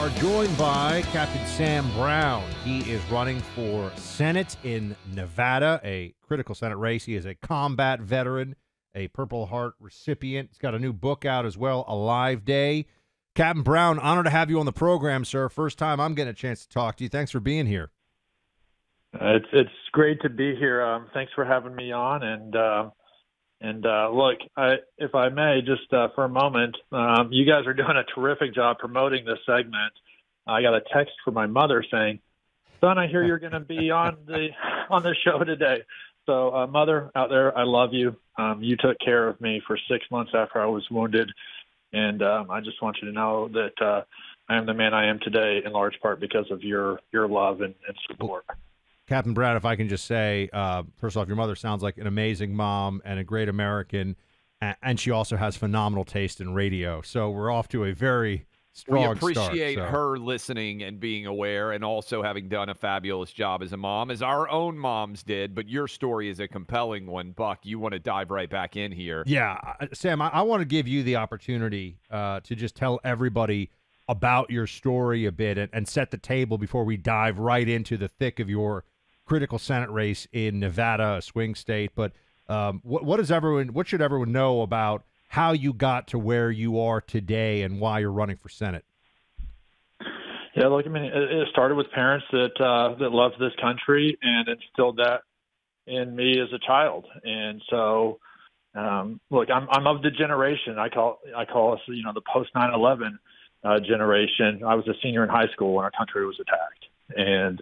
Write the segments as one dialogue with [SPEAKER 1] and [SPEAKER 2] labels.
[SPEAKER 1] are joined by Captain Sam Brown. He is running for Senate in Nevada, a critical Senate race. He is a combat veteran, a Purple Heart recipient. He's got a new book out as well, A Live Day. Captain Brown, honored to have you on the program, sir. First time I'm getting a chance to talk to you. Thanks for being here.
[SPEAKER 2] It's great to be here. Thanks for having me on. And look, if I may, just for a moment, you guys are doing a terrific job promoting this segment. I got a text from my mother saying, "Son, I hear you're going to be on the show today." So, Mother out there, I love you. You took care of me for 6 months after I was wounded, and I just want you to know that I am the man I am today in large part because of your love and support.
[SPEAKER 1] Captain Brown, if I can just say, first off, your mother sounds like an amazing mom and a great American, and she also has phenomenal taste in radio. So we're off to a very strong start.
[SPEAKER 3] We appreciate her listening and being aware, and also having done a fabulous job as a mom, as our own moms did. But your story is a compelling one. Buck, you want to dive right back in here.
[SPEAKER 1] Yeah, Sam, I want to give you the opportunity to just tell everybody about your story a bit and set the table before we dive right into the thick of your critical Senate race in Nevada, a swing state. But what should everyone know about how you got to where you are today and why you're running for Senate?
[SPEAKER 2] Yeah, look, I mean, it started with parents that loved this country and instilled that in me as a child. And so, look, I'm of the generation I call us, the post 9/11 generation. I was a senior in high school when our country was attacked, and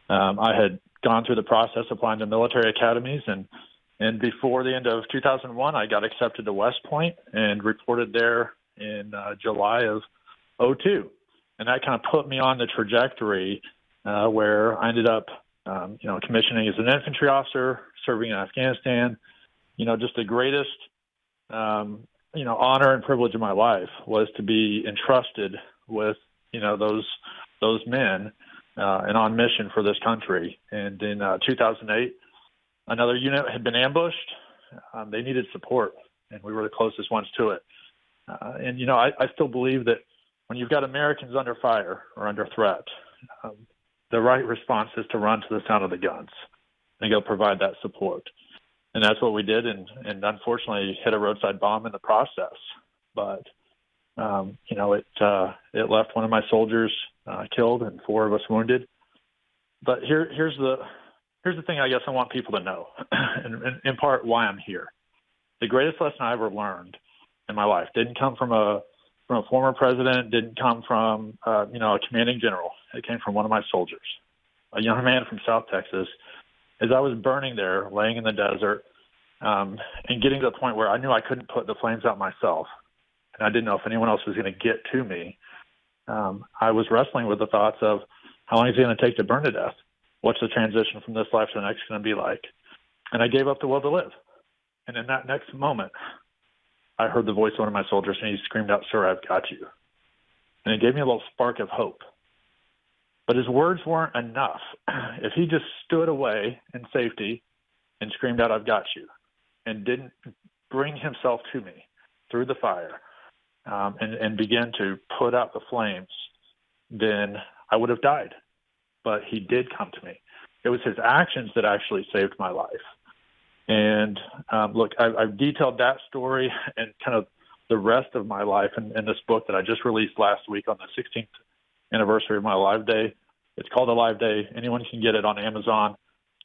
[SPEAKER 2] I had gone through the process applying to military academies, and before the end of 2001, I got accepted to West Point and reported there in July of '02, and that kind of put me on the trajectory where I ended up, commissioning as an infantry officer, serving in Afghanistan. Just the greatest, honor and privilege of my life was to be entrusted with, those men. And on mission for this country. And in 2008, another unit had been ambushed. They needed support, and we were the closest ones to it. I still believe that when you've got Americans under fire or under threat, the right response is to run to the sound of the guns and go provide that support. And that's what we did, and unfortunately hit a roadside bomb in the process. But it left one of my soldiers killed and 4 of us wounded. But here's the thing I guess I want people to know, and in part why I'm here. The greatest lesson I ever learned in my life didn't come from a former president, didn't come from a commanding general. It came from one of my soldiers, a young man from South Texas. As I was burning there, laying in the desert, and getting to the point where I knew I couldn't put the flames out myself, and I didn't know if anyone else was going to get to me, I was wrestling with the thoughts of how long is it going to take to burn to death? What's the transition from this life to the next going to be like? And I gave up the will to live. And in that next moment, I heard the voice of one of my soldiers, and he screamed out, "Sir, I've got you." And it gave me a little spark of hope. But his words weren't enough. If he just stood away in safety and screamed out, "I've got you," and didn't bring himself to me through the fire, and begin to put out the flames, then I would have died. But he did come to me. It was his actions that actually saved my life. And look, I've detailed that story and kind of the rest of my life in this book that I just released last week on the 16th anniversary of my Live Day. It's called A Live Day. Anyone can get it on Amazon.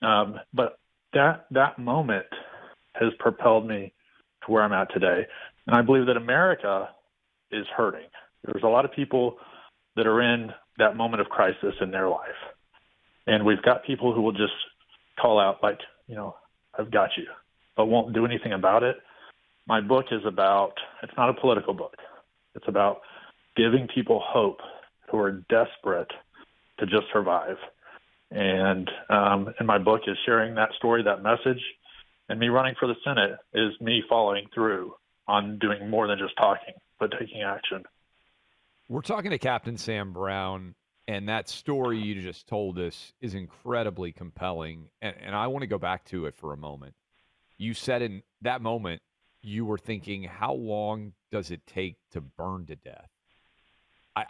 [SPEAKER 2] But that moment has propelled me to where I'm at today. And I believe that America is hurting. There's a lot of people that are in that moment of crisis in their life. And we've got people who will just call out like, "I've got you," but won't do anything about it. My book is it's not a political book. It's about giving people hope who are desperate to just survive. And my book is sharing that story, that message. And me running for the Senate is me following through on doing more than just talking, but taking action.
[SPEAKER 3] We're talking to Captain Sam Brown, and that story you just told us is incredibly compelling. And I want to go back to it for a moment. You said in that moment, you were thinking, how long does it take to burn to death?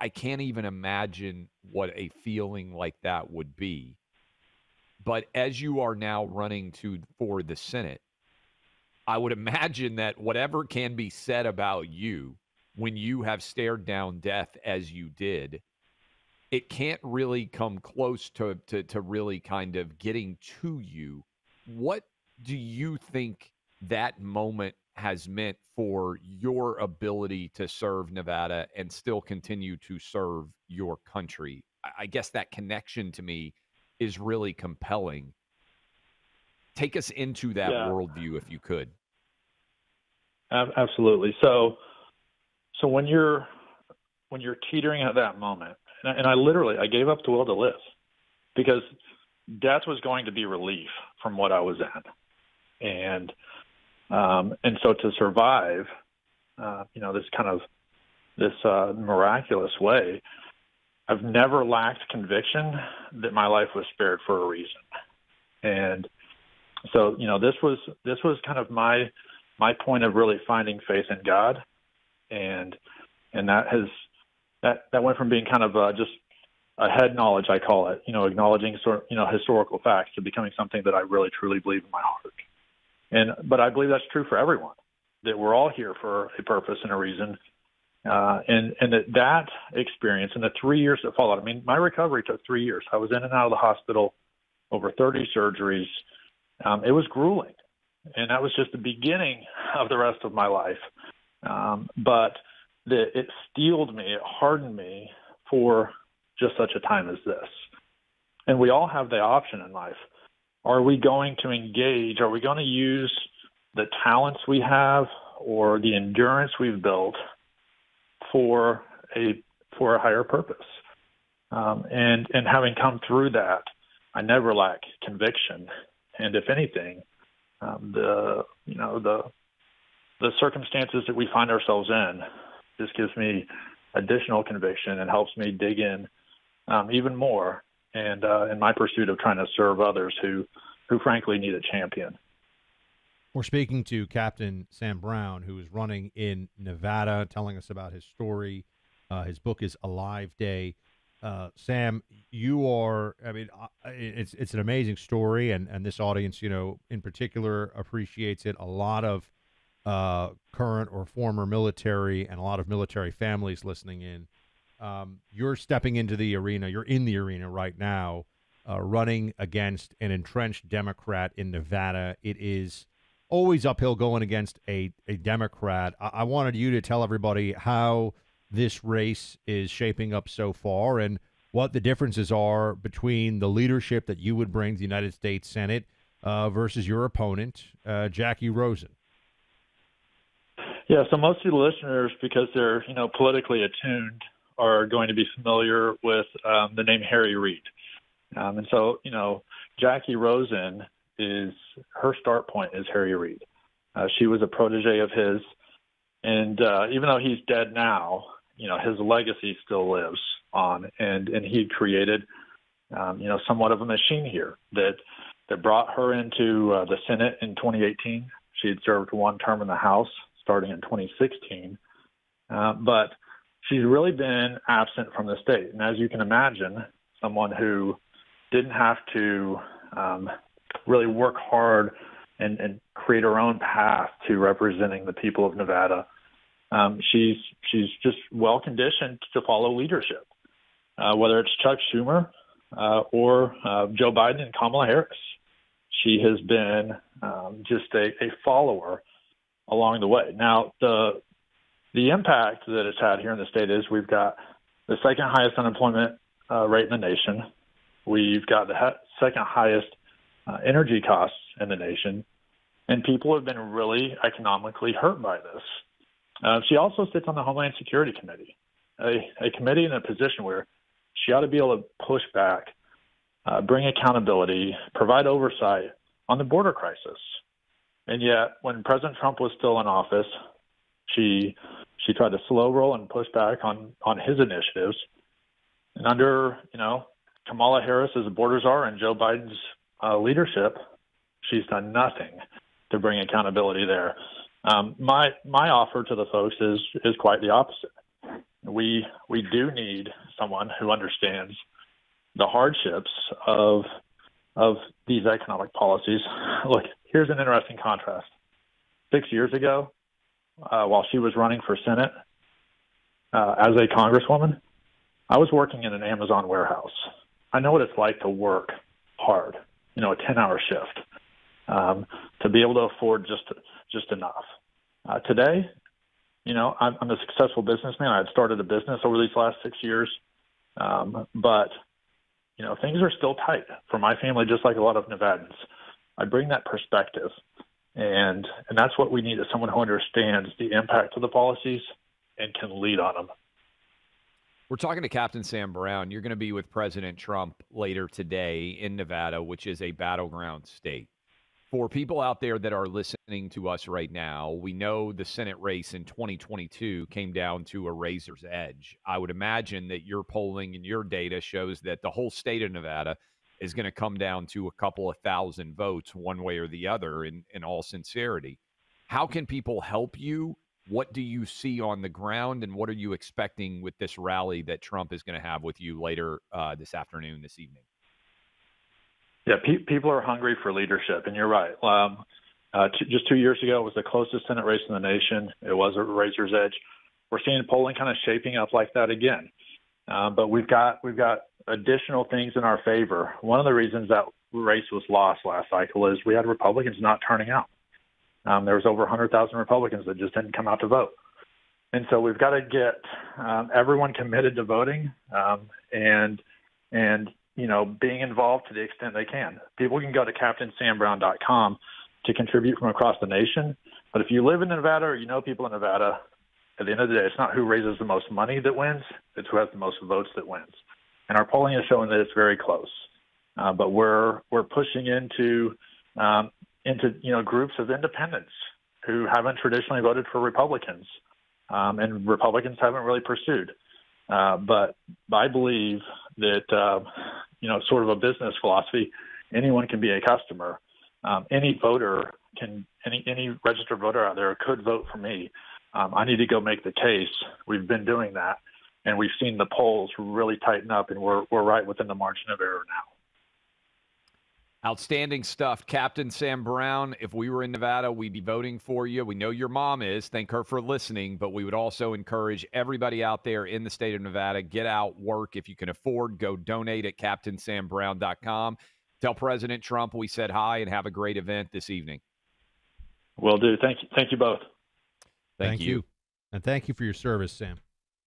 [SPEAKER 3] I can't even imagine what a feeling like that would be. But as you are now running for the Senate, I would imagine that whatever can be said about you when you have stared down death as you did, it can't really come close to really kind of getting to you. What do you think that moment has meant for your ability to serve Nevada and still continue to serve your country? I guess that connection to me is really compelling. Take us into that worldview if you could.
[SPEAKER 2] Absolutely. So when you're teetering at that moment, and I gave up the will to live because death was going to be relief from what I was in, and so to survive, this miraculous way, I've never lacked conviction that my life was spared for a reason, and so this was kind of my point of really finding faith in God, and that went from being kind of just a head knowledge, I call it, acknowledging historical facts, to becoming something that I really truly believe in my heart. But I believe that's true for everyone, that we're all here for a purpose and a reason, and that experience and the 3 years that followed. I mean, my recovery took 3 years. I was in and out of the hospital, over 30 surgeries. It was grueling. And that was just the beginning of the rest of my life. But it steeled me, it hardened me for just such a time as this. And we all have the option in life. Are we going to engage? Are we going to use the talents we have or the endurance we've built for a higher purpose? And having come through that, I never lack conviction. And if anything, the circumstances that we find ourselves in just gives me additional conviction and helps me dig in even more, and in my pursuit of trying to serve others who frankly need a champion.
[SPEAKER 1] We're speaking to Captain Sam Brown, who is running in Nevada, telling us about his story. His book is Alive Day. Sam, you are, I mean, it's an amazing story, and this audience, in particular appreciates it. A lot of current or former military and a lot of military families listening in. You're stepping into the arena. You're in the arena right now, running against an entrenched Democrat in Nevada. It is always uphill going against a Democrat. I wanted you to tell everybody how this race is shaping up so far and what the differences are between the leadership that you would bring to the United States Senate versus your opponent, Jackie Rosen.
[SPEAKER 2] Yeah, so most of the listeners, because they're politically attuned, are going to be familiar with the name Harry Reid. And so, Jackie Rosen her start point is Harry Reid. She was a protege of his, and even though he's dead now, his legacy still lives on, and he created, somewhat of a machine here that brought her into the Senate in 2018. She had served one term in the House starting in 2016, but she's really been absent from the state. And as you can imagine, someone who didn't have to really work hard and create her own path to representing the people of Nevada, she's just well conditioned to follow leadership, whether it's Chuck Schumer or Joe Biden and Kamala Harris. She has been just a follower along the way. Now, the impact that it's had here in the state is we've got the second highest unemployment rate in the nation. We've got the second highest energy costs in the nation, and people have been really economically hurt by this. She also sits on the Homeland Security Committee, a committee in a position where she ought to be able to push back, bring accountability, provide oversight on the border crisis. And yet, when President Trump was still in office, she tried to slow roll and push back on his initiatives. And under, Kamala Harris as a border czar and Joe Biden's leadership, she's done nothing to bring accountability there. My offer to the folks is quite the opposite. we do need someone who understands the hardships of these economic policies. Look, here's an interesting contrast. 6 years ago, while she was running for Senate as a congresswoman, I was working in an Amazon warehouse. I know what it's like to work hard, a 10-hour shift, to be able to afford just enough. Today, I'm a successful businessman. I had started a business over these last 6 years, but things are still tight for my family, just like a lot of Nevadans. I bring that perspective, and that's what we need, is someone who understands the impact of the policies and can lead on them.
[SPEAKER 3] We're talking to Captain Sam Brown. You're going to be with President Trump later today in Nevada, which is a battleground state. For people out there that are listening to us right now, we know the Senate race in 2022 came down to a razor's edge. I would imagine that your polling and your data shows that the whole state of Nevada is going to come down to a couple of thousand votes one way or the other, in all sincerity. How can people help you? What do you see on the ground, and what are you expecting with this rally that Trump is going to have with you later this afternoon, this evening?
[SPEAKER 2] Yeah, people are hungry for leadership, and you're right. Just 2 years ago, it was the closest Senate race in the nation. It was a razor's edge. We're seeing polling kind of shaping up like that again. But we've got additional things in our favor. One of the reasons that race was lost last cycle is we had Republicans not turning out. There was over 100,000 Republicans that just didn't come out to vote. And so we've got to get everyone committed to voting and being involved to the extent they can. People can go to CaptainSamBrown.com to contribute from across the nation. But if you live in Nevada or you know people in Nevada, at the end of the day, it's not who raises the most money that wins, it's who has the most votes that wins. And our polling is showing that it's very close. But we're pushing into groups of independents who haven't traditionally voted for Republicans, and Republicans haven't really pursued. But I believe that sort of a business philosophy, anyone can be a customer. Any voter any registered voter out there could vote for me. I need to go make the case. We've been doing that, and we've seen the polls really tighten up, and we're right within the margin of error now.
[SPEAKER 3] Outstanding stuff. Captain Sam Brown, if we were in Nevada, we'd be voting for you. We know your mom is. Thank her for listening. But we would also encourage everybody out there in the state of Nevada, get out, work. If you can afford, go donate at CaptainSamBrown.com. Tell President Trump we said hi and have a great event this evening.
[SPEAKER 2] Will do. Thank you. Thank you both.
[SPEAKER 3] Thank you.
[SPEAKER 1] And thank you for your service, Sam.